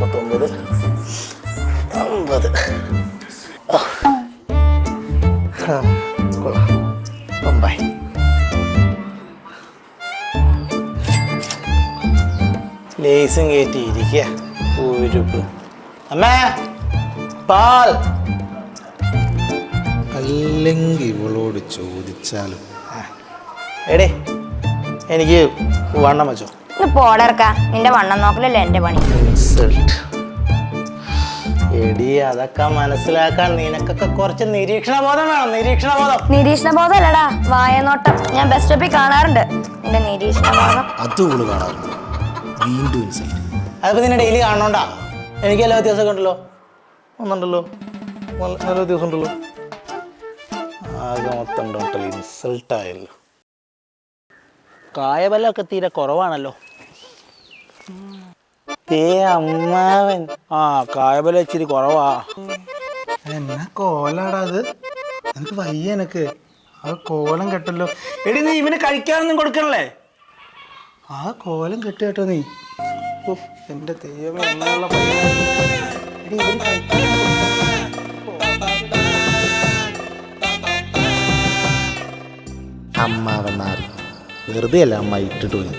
49, 50. കൊള്ളാം. 9. ലേസും കയറ്റിയിരിക്കുക. ഉരുപ്പ്. അമ്മേ, പാൽ. അല്ലെങ്കിൽ ഇവളോട് ചോദിച്ചാലും. എടേ, എനിക്ക് വണ്ണം വെച്ചോ. പോടർക്കാ, നിന്റെ വണ്ണം നോക്കലല്ലേ എന്റെ പണി. ഇൻസൾട്ട്. എടി, അതൊക്കെ മനസ്സിലാക്കാൻ നിനക്കൊക്കെ കുറച്ച് നിരീക്ഷണബോധം വേണം. നിരീക്ഷണബോധം അല്ലടാ, വായനോട്ടം. ഞാൻ ബസ് സ്റ്റോപ്പിൽ കാണാറുണ്ട് നിന്റെ നിരീക്ഷണബോധം. അത് ഇവള് കാണാറുണ്ട്. വീണ്ടും ഇൻസൾട്ട്. അതിപ്പോ നിന്നെ ഡെയിലി കാണണോണ്ടാ? എനിക്ക് എല്ലാ വ്യത്യാസമൊക്കെ ഉണ്ടല്ലോ. ഒന്നുണ്ടല്ലോ, നല്ല വ്യത്യാസം ഉണ്ടല്ലോ. ആകെ മൊത്തം ടോട്ടൽ ഇൻസൾട്ടായല്ലോ. കായബലമൊക്കെ തീരെ കുറവാണല്ലോ. അമ്മാവൻ. ആ, കായബലം ഇച്ചിരി കുറവാ. എന്നാ കോലാടാ അത്? എനിക്ക് വയ്യ. എനക്ക് ആ കോലം കെട്ടല്ലോ. എടി, നീ ഇവന് കഴിക്കാനൊന്നും കൊടുക്കണല്ലേ? ആ കോലം കെട്ട് കേട്ടോ നീ. എന്റെ ദൈവമേ, എന്നുള്ള പയ്യനാ. അമ്മാവൻ മാറി. വെറുതെ അല്ല അമ്മ ഇട്ടിട്ട് പോയി.